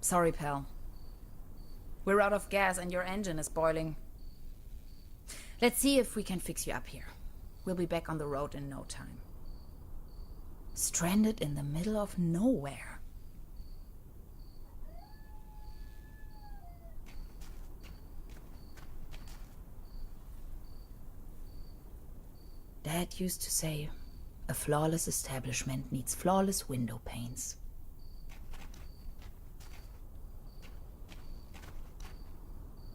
Sorry, pal. We're out of gas and your engine is boiling. Let's see if we can fix you up here. We'll be back on the road in no time. Stranded in the middle of nowhere. Dad used to say, a flawless establishment needs flawless window panes.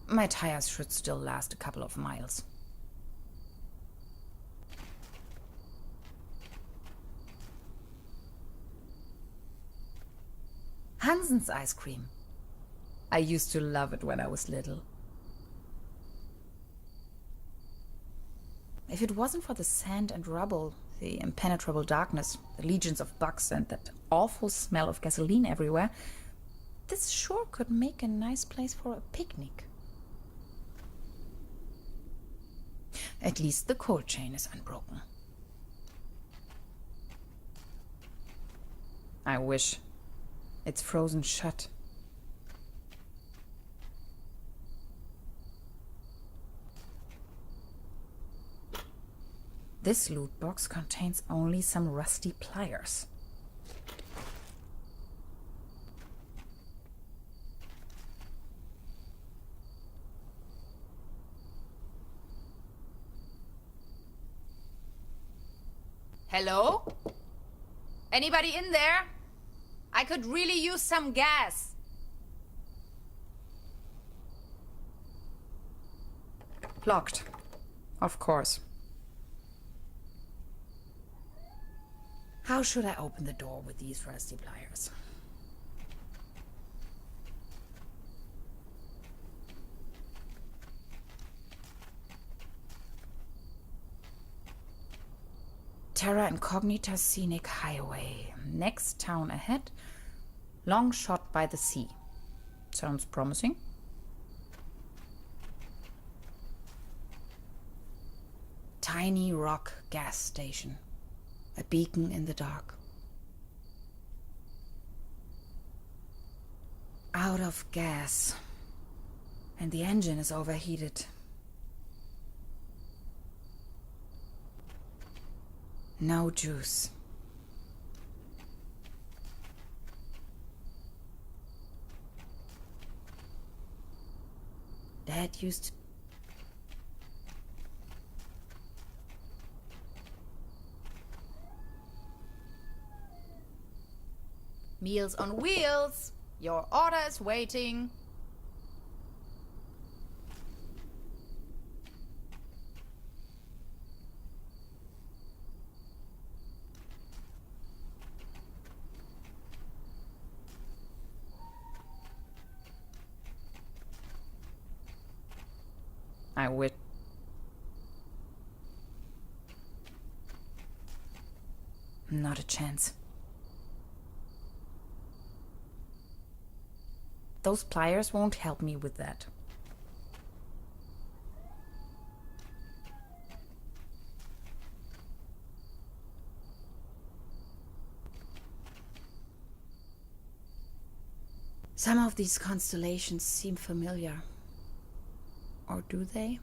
My tires should still last a couple of miles. Hansen's ice cream. I used to love it when I was little. If it wasn't for the sand and rubble, the impenetrable darkness, the legions of bugs, and that awful smell of gasoline everywhere, this sure could make a nice place for a picnic. At least the cold chain is unbroken. I wish. It's frozen shut. This loot box contains only some rusty pliers. Hello? Anybody in there? I could really use some gas. Locked. Of course. How should I open the door with these rusty pliers? Terra Incognita Scenic Highway. Next town ahead. Long shot by the sea. Sounds promising. Tiny rock gas station. A beacon in the dark. Out of gas. And the engine is overheated. No juice. Dad used to... Meals on wheels. Your order is waiting. I would. Not a chance. Those pliers won't help me with that. Some of these constellations seem familiar. Or do they?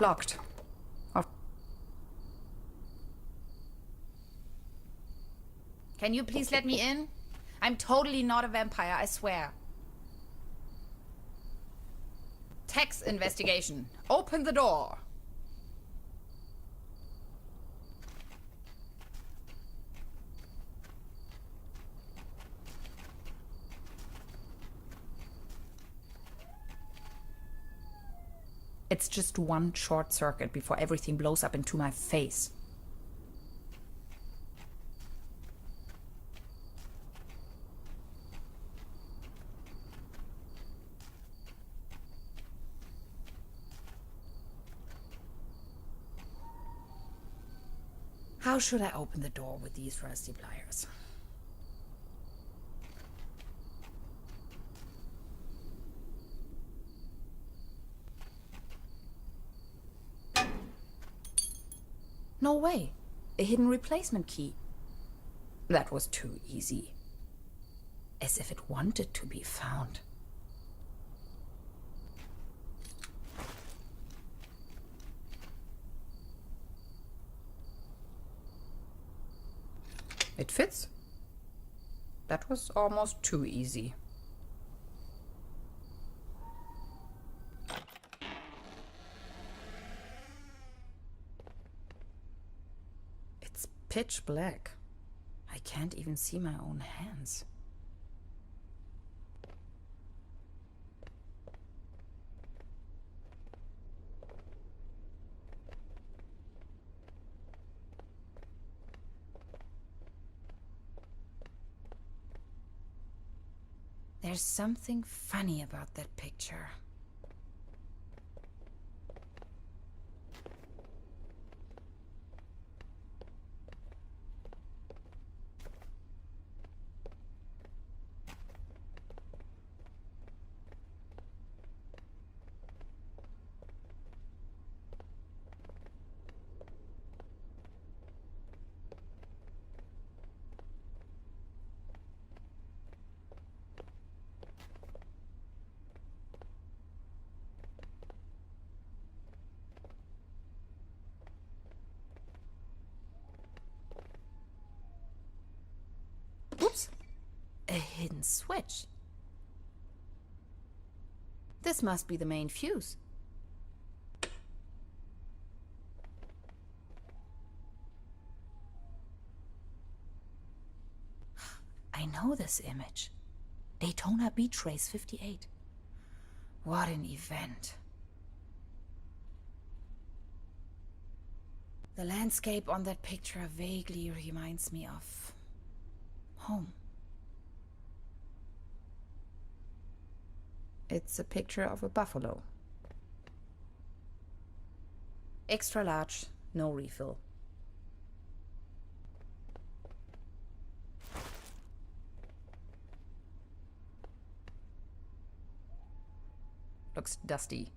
Locked. Can you please let me in? I'm totally not a vampire, I swear. Tax investigation. Open the door. It's just one short circuit before everything blows up into my face. How should I open the door with these rusty pliers? No way. A hidden replacement key. That was too easy. As if it wanted to be found. It fits. That was almost too easy. It's pitch black. I can't even see my own hands. There's something funny about that picture. Oops! A hidden switch. This must be the main fuse. I know this image. Daytona Beach Race 58. What an event. The landscape on that picture vaguely reminds me of home. It's a picture of a buffalo. Extra large, no refill. Looks dusty.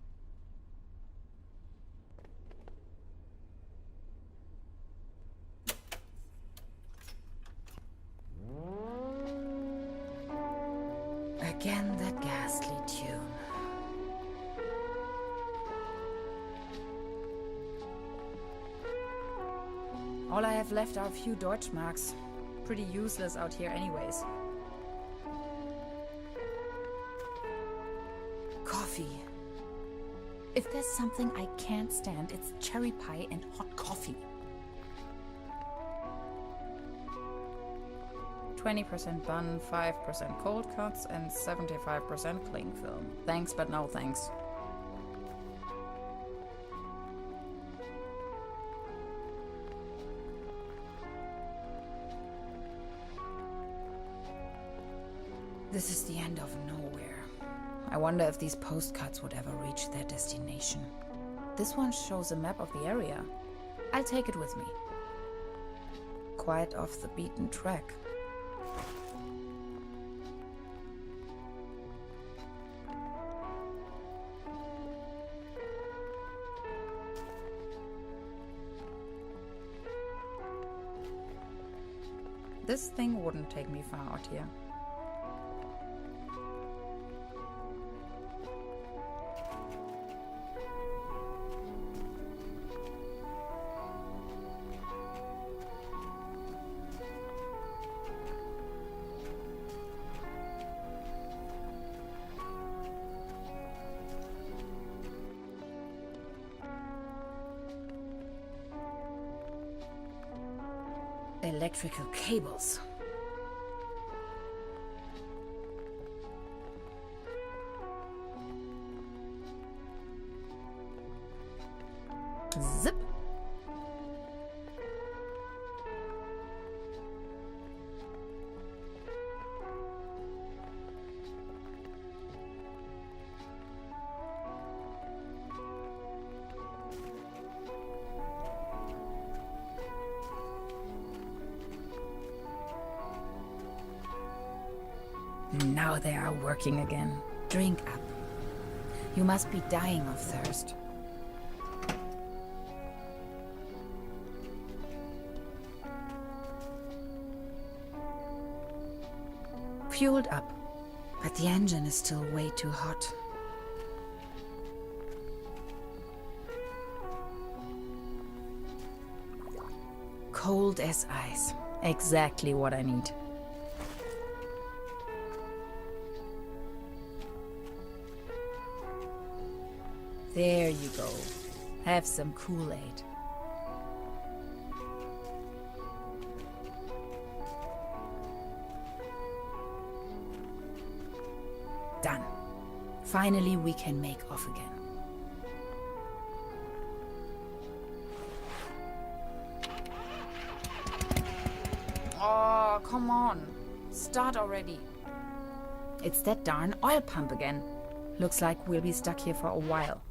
Again, that ghastly tune. All I have left are a few Deutschmarks. Pretty useless out here anyways. Coffee. If there's something I can't stand, it's cherry pie and hot coffee. 20% bun, 5% cold cuts, and 75% cling film. Thanks, but no thanks. This is the end of nowhere. I wonder if these postcards would ever reach their destination. This one shows a map of the area. I'll take it with me. Quite off the beaten track. This thing wouldn't take me far out here. Electrical cables. Zip. Now they are working again. Drink up. You must be dying of thirst. Fueled up, but the engine is still way too hot. Cold as ice. Exactly what I need. There you go. Have some Kool-Aid. Done. Finally, we can make off again. Oh, come on. Start already. It's that darn oil pump again. Looks like we'll be stuck here for a while.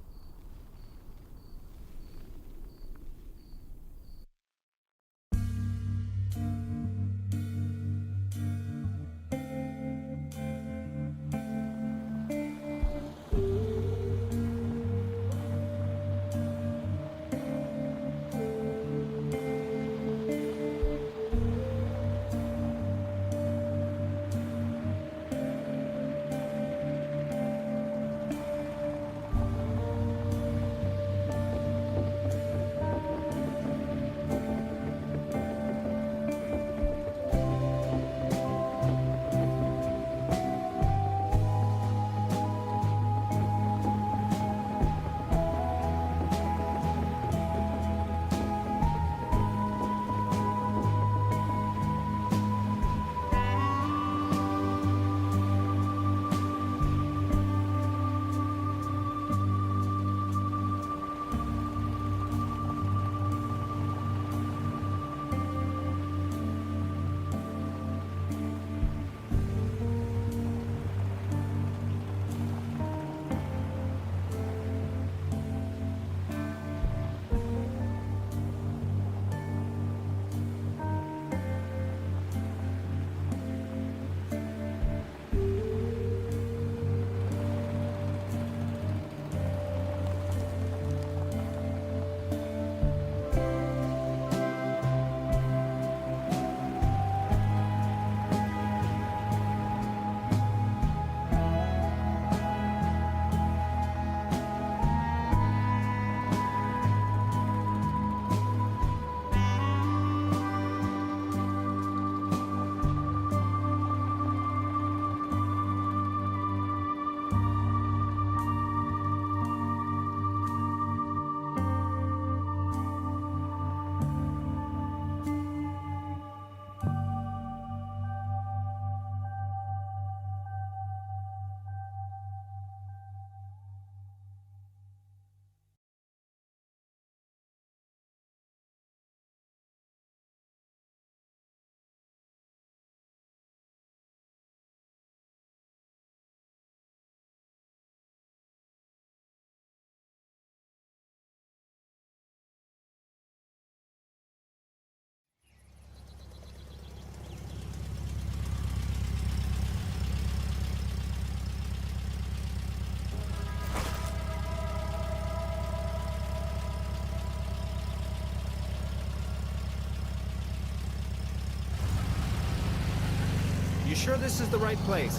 You sure this is the right place?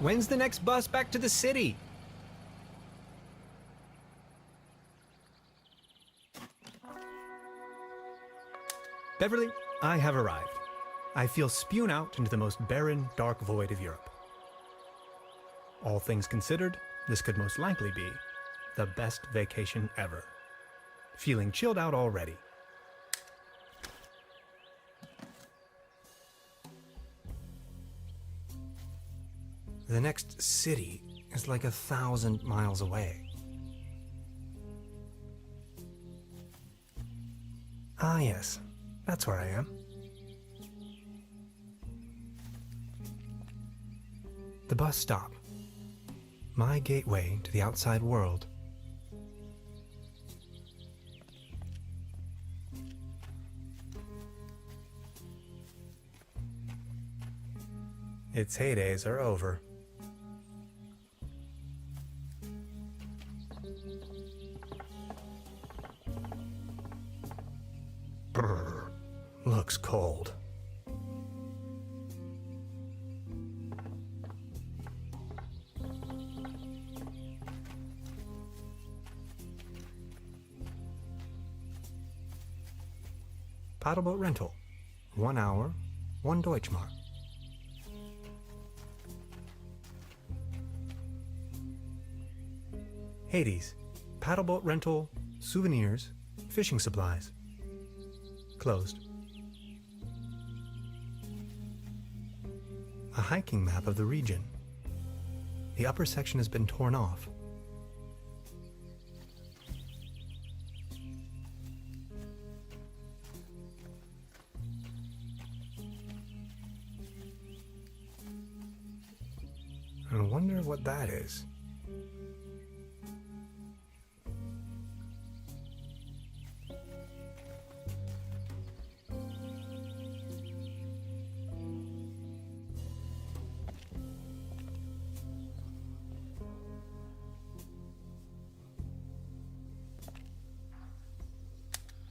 When's the next bus back to the city? Beverly, I have arrived. I feel spewed out into the most barren, dark void of Europe. All things considered, this could most likely be the best vacation ever. Feeling chilled out already. The next city is like 1,000 miles away. Ah, yes. That's where I am. The bus stop. My gateway to the outside world. Its heydays are over. Brr, looks cold. paddleboat rental. 1 hour, 1 Deutschmark. Hades, paddleboat rental, souvenirs, fishing supplies. Closed. A hiking map of the region. The upper section has been torn off. I wonder what that is.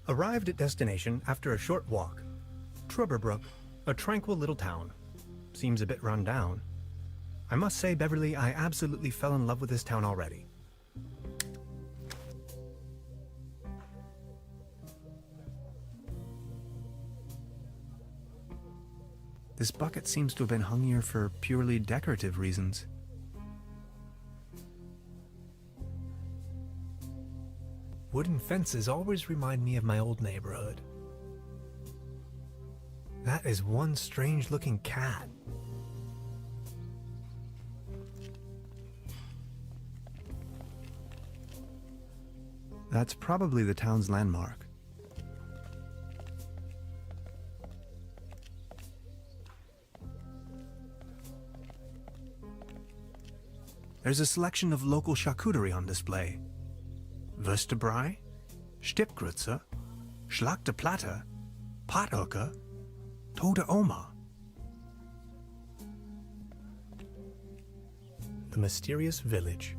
Arrived at destination after a short walk. Trüberbrook, a tranquil little town. Seems a bit run down. I must say, Beverly, I absolutely fell in love with this town already. This bucket seems to have been hung here for purely decorative reasons. Wooden fences always remind me of my old neighborhood. That is one strange-looking cat. That's probably the town's landmark. There's a selection of local charcuterie on display. Würstebrei, Stippgrütze, Schlagte Platte, Pathöcke, Tote Oma. The mysterious village.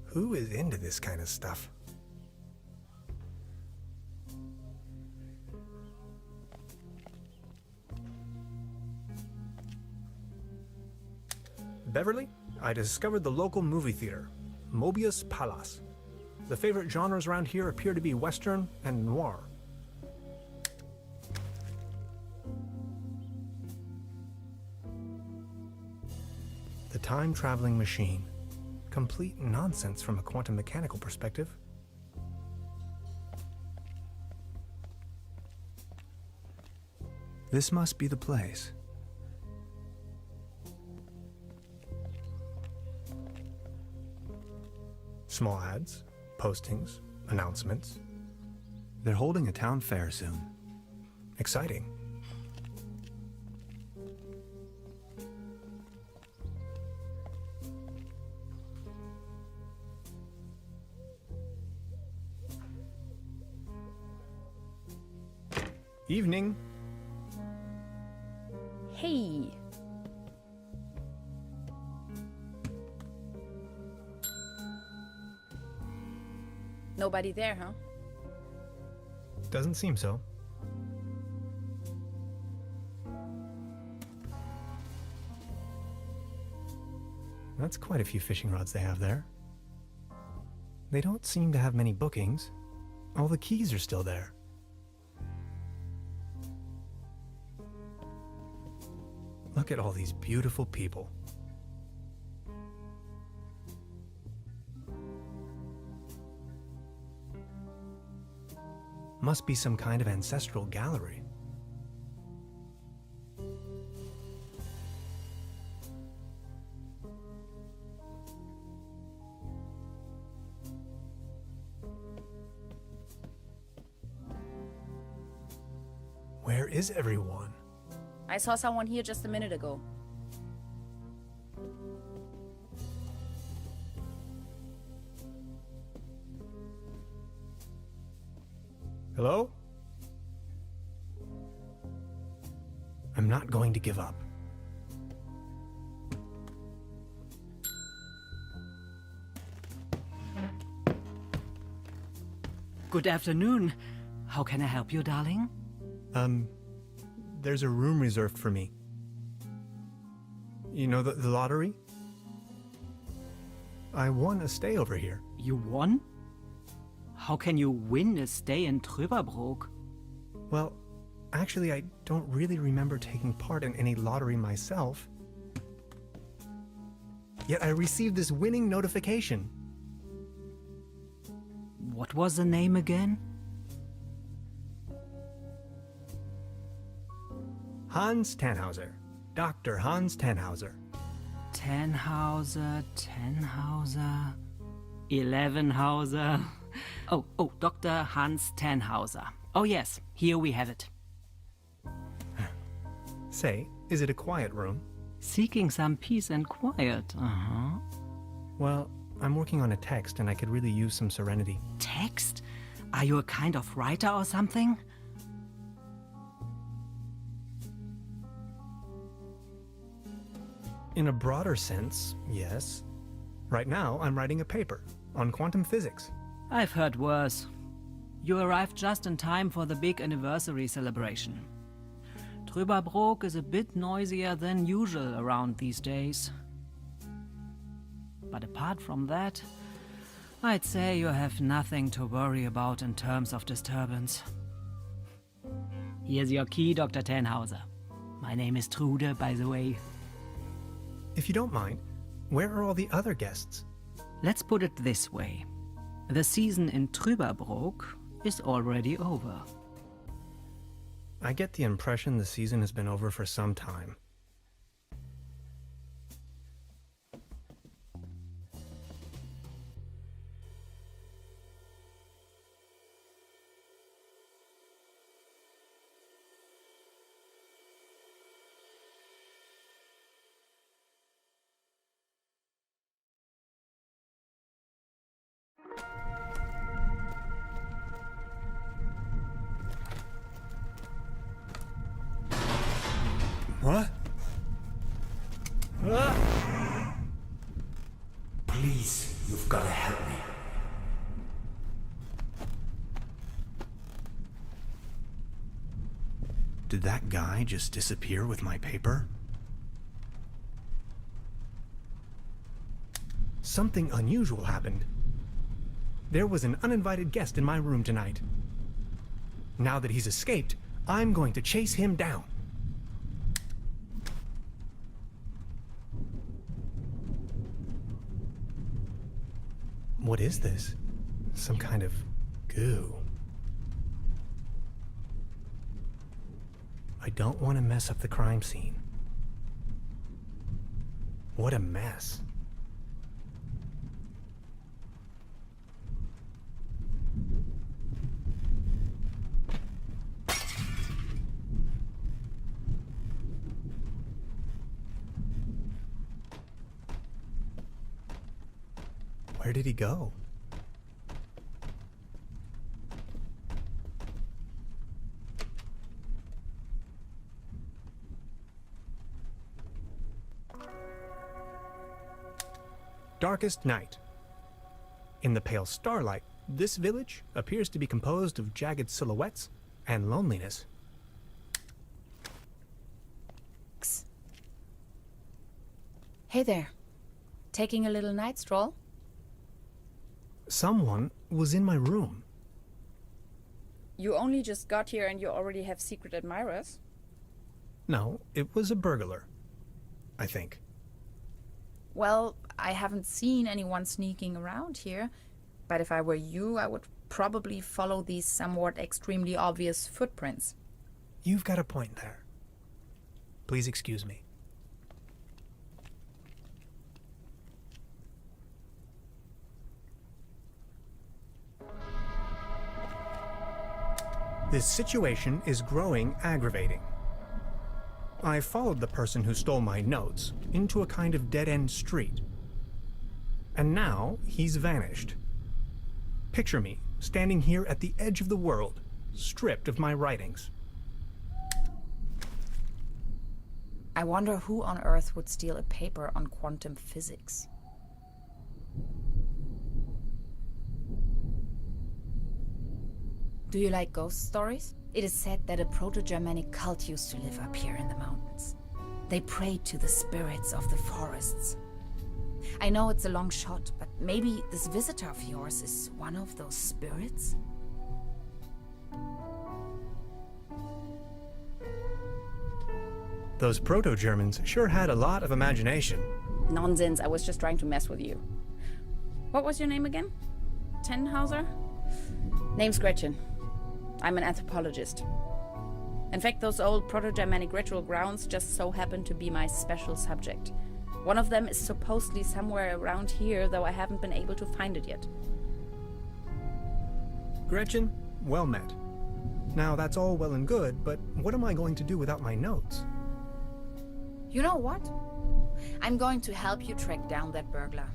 Who is into this kind of stuff? Beverly, I discovered the local movie theater, Mobius Palace. The favorite genres around here appear to be Western and noir. The time-traveling machine. Complete nonsense from a quantum mechanical perspective. This must be the place. Small ads, postings, announcements. They're holding a town fair soon. Exciting. Evening. Hey. Nobody there, huh? Doesn't seem so. That's quite a few fishing rods they have there. They don't seem to have many bookings. All the keys are still there. Look at all these beautiful people. Must be some kind of ancestral gallery. Where is everyone? I saw someone here just a minute ago. Hello? I'm not going to give up. Good afternoon. How can I help you, darling? There's a room reserved for me. You know the lottery? I won a stay over here. You won? How can you win a stay in Trüberbrook? Well, actually, I don't really remember taking part in any lottery myself. Yet I received this winning notification. What was the name again? Hans Tannhauser. Dr. Hans Tannhauser. Tannhauser, 11-hauser. Oh, Dr. Hans Tannhauser. Oh yes, here we have it. Say, is it a quiet room? Seeking some peace and quiet, Well, I'm working on a text and I could really use some serenity. Text? Are you a kind of writer or something? In a broader sense, yes. Right now, I'm writing a paper on quantum physics. I've heard worse. You arrived just in time for the big anniversary celebration. Trüberbrook is a bit noisier than usual around these days. But apart from that, I'd say you have nothing to worry about in terms of disturbance. Here's your key, Dr. Tannhauser. My name is Trude, by the way. If you don't mind, where are all the other guests? Let's put it this way. The season in Trüberbrook is already over. I get the impression the season has been over for some time. What? Please, you've got to help me. Did that guy just disappear with my paper? Something unusual happened. There was an uninvited guest in my room tonight. Now that he's escaped, I'm going to chase him down. What is this? Some kind of goo. I don't want to mess up the crime scene. What a mess. Where did he go? Darkest night. In the pale starlight, this village appears to be composed of jagged silhouettes and loneliness. Hey there. Taking a little night stroll? Someone was in my room. You only just got here and you already have secret admirers? No, it was a burglar. I think. Well, I haven't seen anyone sneaking around here, but if I were you, I would probably follow these somewhat extremely obvious footprints. You've got a point there. Please excuse me. This situation is growing aggravating. I followed the person who stole my notes into a kind of dead-end street. And now he's vanished. Picture me standing here at the edge of the world, stripped of my writings. I wonder who on earth would steal a paper on quantum physics. Do you like ghost stories? It is said that a Proto-Germanic cult used to live up here in the mountains. They prayed to the spirits of the forests. I know it's a long shot, but maybe this visitor of yours is one of those spirits? Those proto-Germans sure had a lot of imagination. Nonsense, I was just trying to mess with you. What was your name again? Tannhauser? Name's Gretchen. I'm an anthropologist. In fact, those old Proto-Germanic ritual grounds just so happen to be my special subject. One of them is supposedly somewhere around here, though I haven't been able to find it yet. Gretchen, well met. Now, that's all well and good, but what am I going to do without my notes? You know what? I'm going to help you track down that burglar.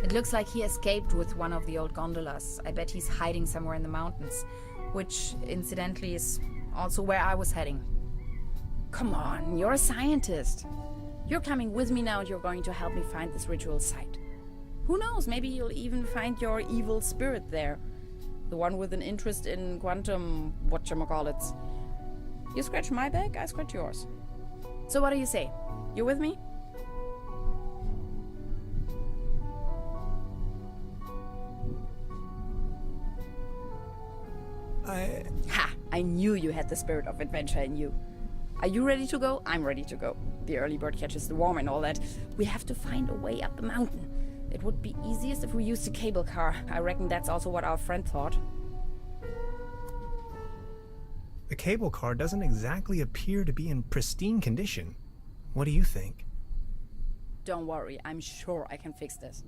It looks like he escaped with one of the old gondolas. I bet he's hiding somewhere in the mountains, which, incidentally, is also where I was heading. Come on, you're a scientist. You're coming with me now and you're going to help me find this ritual site. Who knows, maybe you'll even find your evil spirit there. The one with an interest in quantum whatchamacallits. You scratch my back, I scratch yours. So what do you say? You with me? Ha! I knew you had the spirit of adventure in you. Are you ready to go? I'm ready to go. The early bird catches the worm and all that. We have to find a way up the mountain. It would be easiest if we used a cable car. I reckon that's also what our friend thought. The cable car doesn't exactly appear to be in pristine condition. What do you think? Don't worry, I'm sure I can fix this.